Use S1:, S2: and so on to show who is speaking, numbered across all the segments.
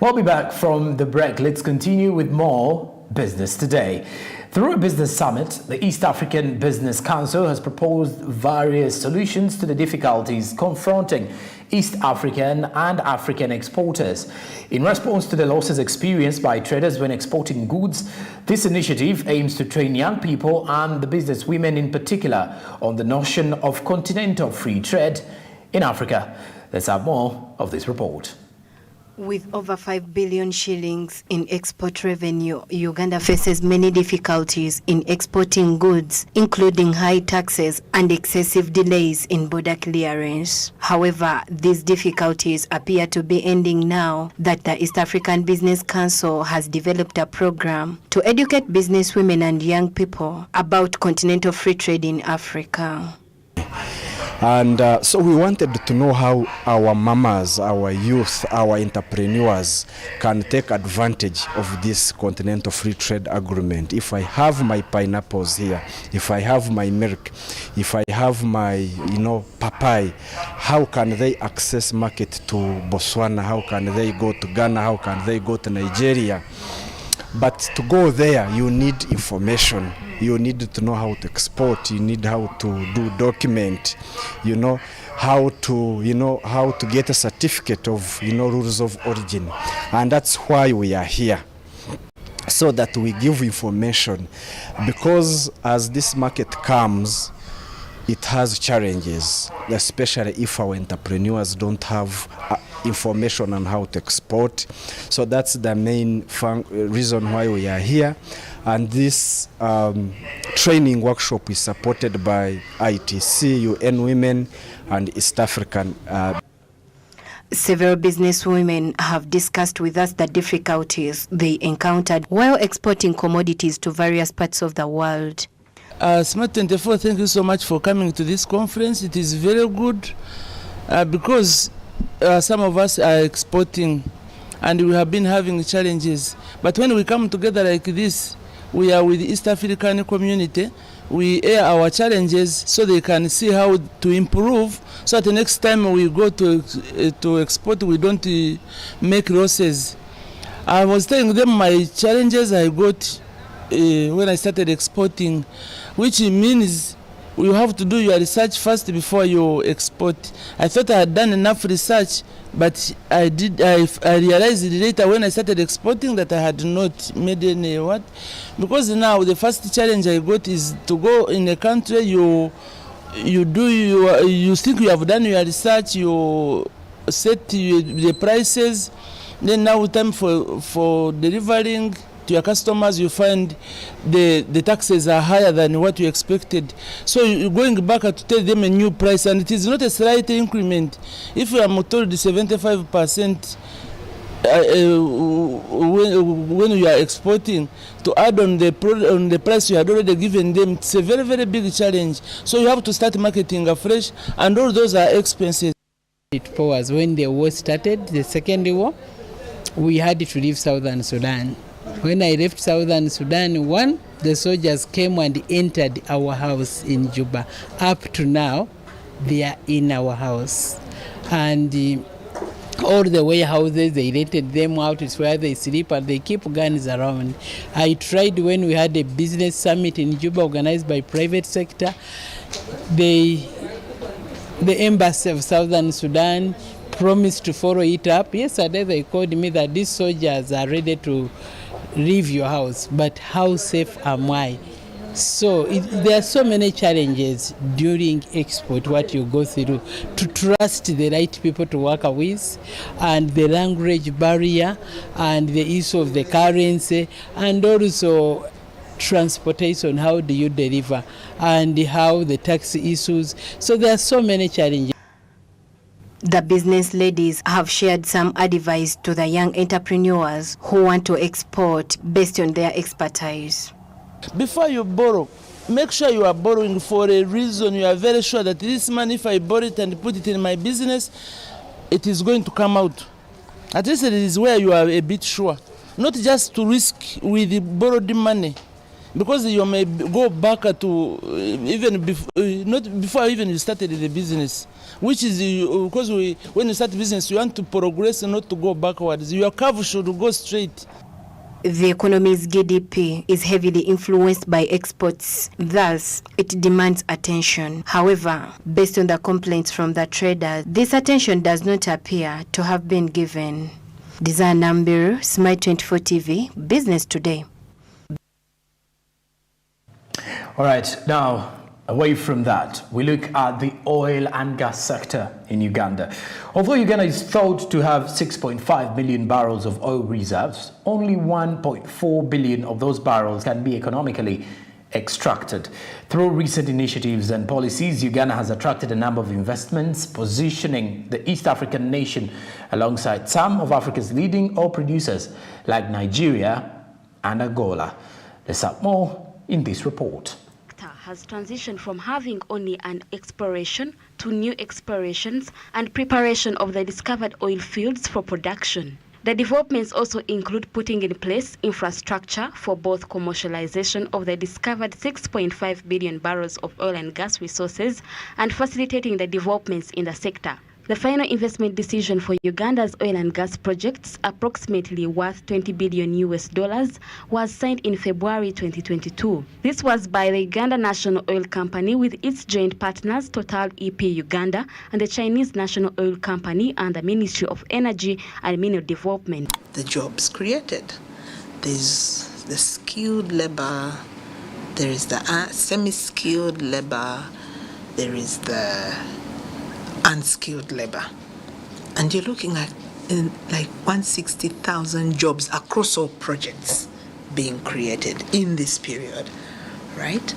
S1: We'll be back from the break. Let's continue with more Business Today. Through a business summit, the East African Business Council has proposed various solutions to the difficulties confronting East African and African exporters. In response to the losses experienced by traders when exporting goods, this initiative aims to train young people and the business women in particular on the notion of continental free trade in Africa. Let's have more of this report.
S2: With over 5 billion shillings in export revenue, Uganda faces many difficulties in exporting goods, including high taxes and excessive delays in border clearance. However, these difficulties appear to be ending now that the East African Business Council has developed a program to educate businesswomen and young people about continental free trade in Africa.
S3: And so we wanted to know how our mamas, our youth, our entrepreneurs can take advantage of this continental free trade agreement. If I have my pineapples here, if I have my milk, if I have my, papai, how can they access market to Botswana? How can they go to Ghana? How can they go to Nigeria? But to go there, you need information. You need to know how to export. You need how to do document. How to get a certificate of rules of origin, and that's why we are here, so that we give information. Because as this market comes, it has challenges, especially if our entrepreneurs don't have information on how to export. So that's the main reason why we are here. And this training workshop is supported by ITC, UN Women, and East African.
S2: Several businesswomen have discussed with us the difficulties they encountered while exporting commodities to various parts of the world.
S4: Smart 24, thank you so much for coming to this conference. It is very good because some of us are exporting and we have been having challenges. But when we come together like this, we are with the East African community, we air our challenges so they can see how to improve, so that the next time we go to export, we don't make losses. I was telling them my challenges I got when I started exporting, which means you have to do your research first before you export. I thought I had done enough research, but I realized later when I started exporting that I had not made any because now the first challenge I got is to go in a country, you think you have done your research, you set the prices, then now time for delivering to your customers, you find the taxes are higher than what you expected. So you're going back to tell them a new price, and it is not a slight increment. If you are told 75% when you are exporting, to add on the price you had already given them, it's a very, very big challenge. So you have to start marketing afresh, and all those are expenses.
S5: It was when the war started, the second war, we had to leave Southern Sudan. When I left Southern Sudan, the soldiers came and entered our house in Juba. Up to now, they are in our house. And all the warehouses, they rented them out. It's where they sleep and they keep guns around. I tried when we had a business summit in Juba organized by private sector. The embassy of Southern Sudan promised to follow it up. Yesterday they called me that these soldiers are ready to leave your house, but how safe am I? So there are so many challenges during export, what you go through, to trust the right people to work with, and the language barrier, and the issue of the currency, and also transportation, how do you deliver, and how the tax issues. So there are so many challenges.
S2: The business ladies have shared some advice to the young entrepreneurs who want to export based on their expertise.
S4: Before you borrow, make sure you are borrowing for a reason. You are very sure that this money, if I borrow it and put it in my business, it is going to come out. At least it is where you are a bit sure. Not just to risk with the borrowed money. because you may go back to even not before even you started the business, which is because when you start business, you want to progress and not to go backwards. Your curve should go straight.
S2: The economy's GDP is heavily influenced by exports, thus it demands attention. However, based on the complaints from the traders, this attention does not appear to have been given. Desire Nambiru, Smile 24 TV, Business Today.
S1: All right, now away from that, we look at the oil and gas sector in Uganda. Although Uganda is thought to have 6.5 million barrels of oil reserves, only 1.4 billion of those barrels can be economically extracted. Through recent initiatives and policies, Uganda has attracted a number of investments, positioning the East African nation alongside some of Africa's leading oil producers like Nigeria and Angola. Let's have more in this report.
S6: Has transitioned from having only an exploration to new explorations and preparation of the discovered oil fields for production. The developments also include putting in place infrastructure for both commercialization of the discovered 6.5 billion barrels of oil and gas resources and facilitating the developments in the sector. The final investment decision for Uganda's oil and gas projects, approximately worth $20 billion, was signed in February 2022. This was by the Uganda National Oil Company with its joint partners Total EP Uganda and the Chinese National Oil Company and the Ministry of Energy and Mineral Development.
S7: The jobs created. There's the skilled labor, there is the semi-skilled labor, there is the unskilled labor, and you're looking at like 160,000 jobs across all projects being created in this period, right?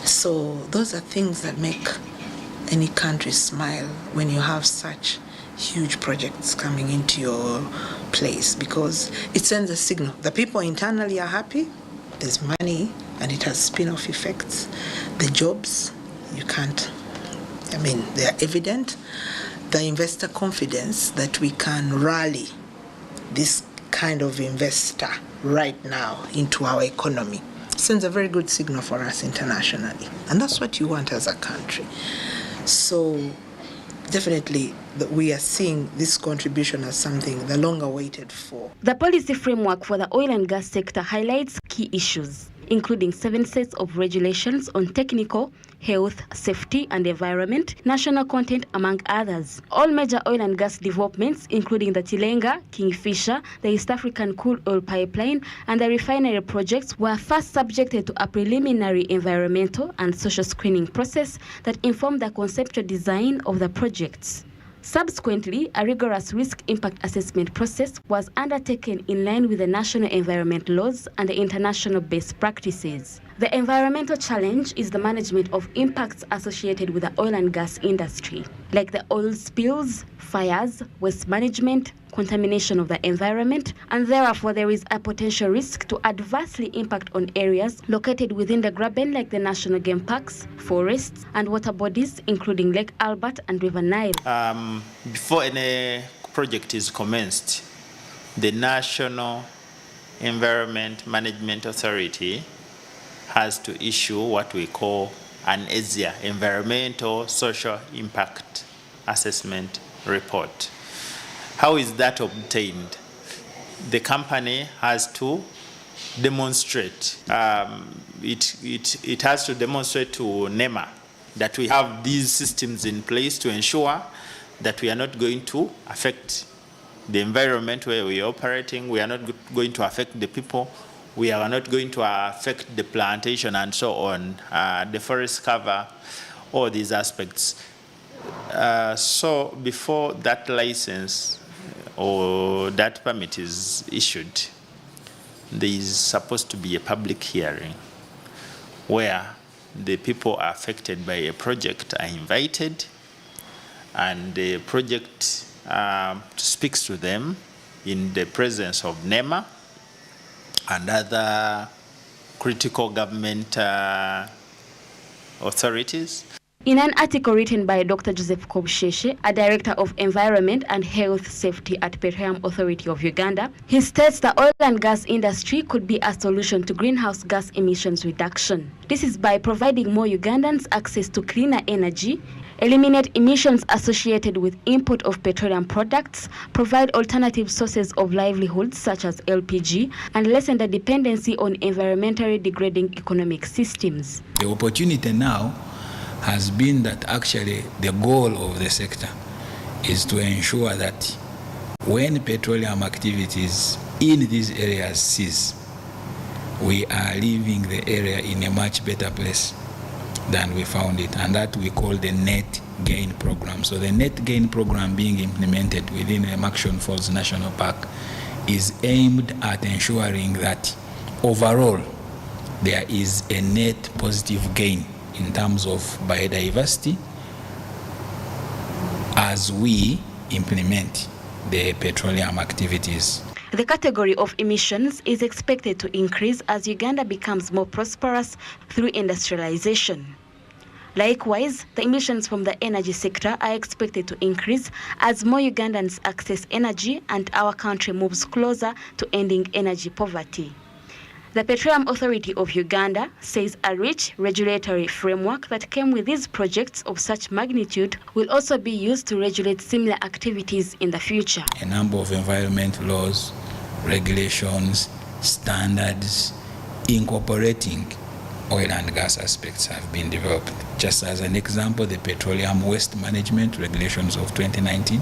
S7: So those are things that make any country smile when you have such huge projects coming into your place, because it sends a signal. The people internally are happy, there's money, and it has spin-off effects. The jobs, you can't, they are evident. The investor confidence that we can rally this kind of investor right now into our economy sends a very good signal for us internationally. And that's what you want as a country. So definitely we are seeing this contribution as something the long awaited for.
S6: The policy framework for the oil and gas sector highlights key issues, including 7 sets of regulations on technical, health, safety and environment, national content, among others. All major oil and gas developments, including the Tilenga, Kingfisher, the East African Crude Oil Pipeline and the refinery projects, were first subjected to a preliminary environmental and social screening process that informed the conceptual design of the projects. Subsequently, a rigorous risk impact assessment process was undertaken in line with the national environment laws and the international best practices. The environmental challenge is the management of impacts associated with the oil and gas industry, like the oil spills, fires, waste management, contamination of the environment, and therefore there is a potential risk to adversely impact on areas located within the graben like the national game parks, forests, and water bodies, including Lake Albert and River Nile.
S8: Before any project is commenced, the National Environment Management Authority has to issue what we call an ESIA, Environmental Social Impact Assessment Report. How is that obtained? The company has to demonstrate. It has to demonstrate to NEMA that we have these systems in place to ensure that we are not going to affect the environment where we are operating, we are not going to affect the people, we are not going to affect the plantation and so on, the forest cover, all these aspects. So before that license or that permit is issued, there is supposed to be a public hearing where the people affected by a project are invited and the project speaks to them in the presence of NEMA and other critical government authorities.
S6: In an article written by Dr. Joseph Kobsheshe, a director of Environment and Health Safety at Petroleum Authority of Uganda, he states the oil and gas industry could be a solution to greenhouse gas emissions reduction. This is by providing more Ugandans access to cleaner energy, eliminate emissions associated with import of petroleum products, provide alternative sources of livelihoods such as LPG, and lessen the dependency on environmentally degrading economic systems.
S9: The opportunity now has been that actually the goal of the sector is to ensure that when petroleum activities in these areas cease, we are leaving the area in a much better place than we found it, and that we call the net gain program. So the net gain program being implemented within the Murchison Falls National Park is aimed at ensuring that overall there is a net positive gain in terms of biodiversity as we implement the petroleum activities.
S6: The category of emissions is expected to increase as Uganda becomes more prosperous through industrialization. Likewise, the emissions from the energy sector are expected to increase as more Ugandans access energy and our country moves closer to ending energy poverty. The Petroleum Authority of Uganda says a rich regulatory framework that came with these projects of such magnitude will also be used to regulate similar activities in the future.
S9: A number of environment laws, regulations, standards incorporating oil and gas aspects have been developed. Just as an example, the Petroleum Waste Management Regulations of 2019,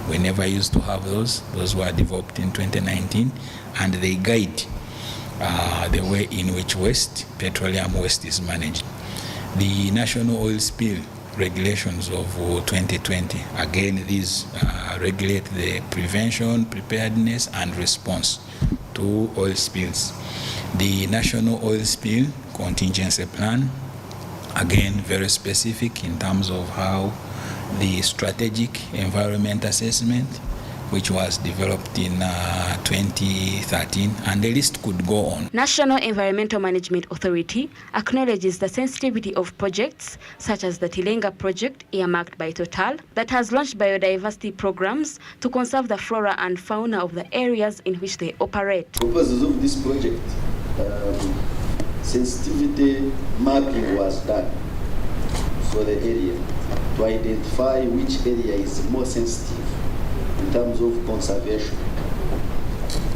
S9: we never used to have those. Those were developed in 2019, and they guide the way in which petroleum waste is managed. The National Oil Spill Regulations of 2020, again, these regulate the prevention, preparedness, and response to oil spills. The National Oil Spill Contingency Plan, again, very specific in terms of how the strategic environment assessment, which was developed in 2013, and the list could go on.
S6: National Environmental Management Authority acknowledges the sensitivity of projects such as the Tilenga project earmarked by Total that has launched biodiversity programs to conserve the flora and fauna of the areas in which they operate.
S10: Purposes of this project, sensitivity mapping was done for the area to identify which area is more sensitive in terms of conservation.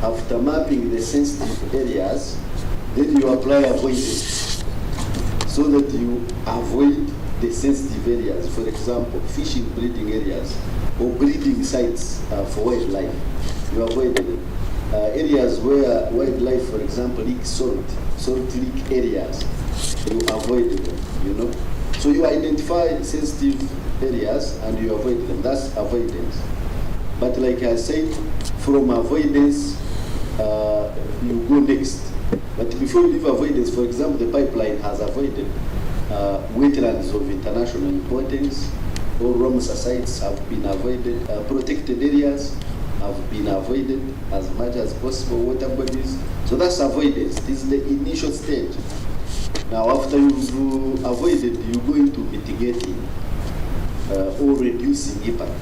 S10: After mapping the sensitive areas, then you apply avoidance so that you avoid the sensitive areas, for example, fishing breeding areas or breeding sites for wildlife. You avoid them. Areas where wildlife, for example, leak salt leak areas, you avoid them, So you identify sensitive areas and you avoid them. That's avoidance. But like I said, from avoidance, you go next. But before you leave avoidance, for example, the pipeline has avoided wetlands of international importance, all Ramsar sites have been avoided, protected areas have been avoided as much as possible, water bodies. So that's avoidance. This is the initial stage. Now, after you've avoided, you go into mitigating or reducing impact.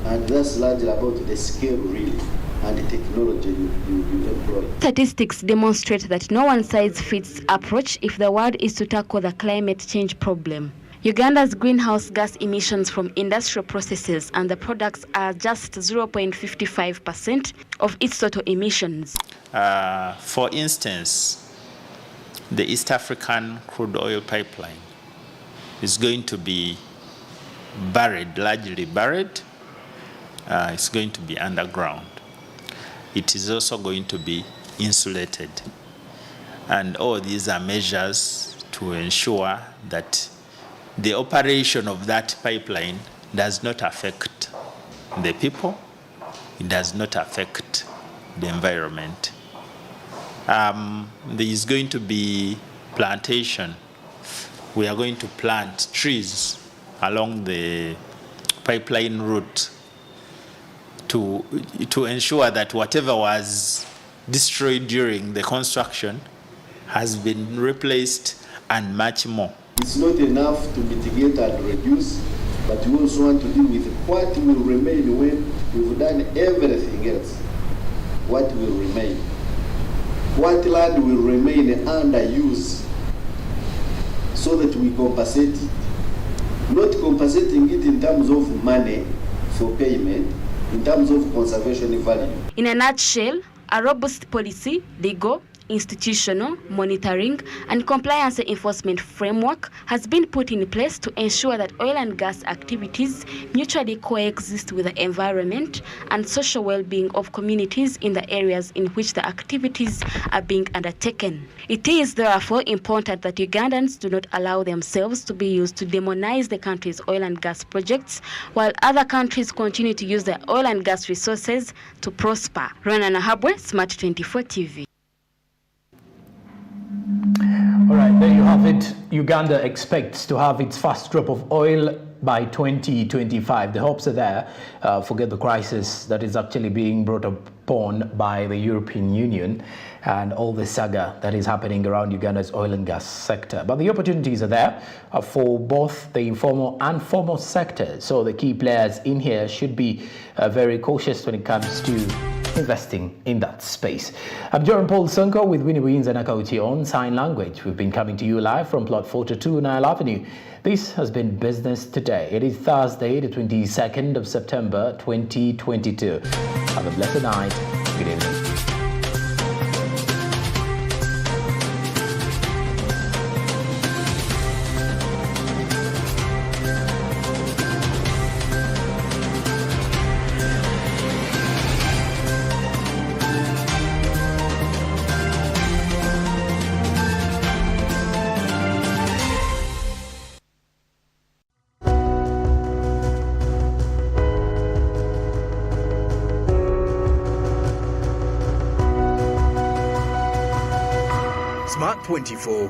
S10: And that's largely about the scale, really, and the technology you employ.
S6: Statistics demonstrate that no one-size-fits approach if the world is to tackle the climate change problem. Uganda's greenhouse gas emissions from industrial processes and the products are just 0.55% of its total emissions.
S8: For instance, the East African crude oil pipeline is going to be largely buried. It's going to be underground. It is also going to be insulated. And all these are measures to ensure that the operation of that pipeline does not affect the people, it does not affect the environment. There is going to be plantation. We are going to plant trees along the pipeline route to ensure that whatever was destroyed during the construction has been replaced and much more.
S10: it's not enough to mitigate and reduce, but we also want to deal with what will remain when we've done everything else. What will remain? What land will remain under use so that we compensate it? Not compensating it in terms of money for payment, in terms of conservation value.
S6: In a nutshell, a robust policy, legal, institutional, monitoring, and compliance enforcement framework has been put in place to ensure that oil and gas activities mutually coexist with the environment and social well-being of communities in the areas in which the activities are being undertaken. It is therefore important that Ugandans do not allow themselves to be used to demonize the country's oil and gas projects, while other countries continue to use their oil and gas resources to prosper. Rana Nahabwe, Smart 24 TV.
S1: All right, there you have it. Uganda expects to have its first drop of oil by 2025. The hopes are there. Forget the crisis that is actually being brought upon by the European Union and all the saga that is happening around Uganda's oil and gas sector. But the opportunities are there for both the informal and formal sectors. So the key players in here should be very cautious when it comes to investing in that space. I'm Jerome Paul Sonko with Winnie Wins and Akauti on Sign Language. We've been coming to you live from Plot 42 Nile Avenue. This has been Business Today. It is Thursday, the 22nd of September, 2022. Have a blessed night. Good evening.
S11: Smart 24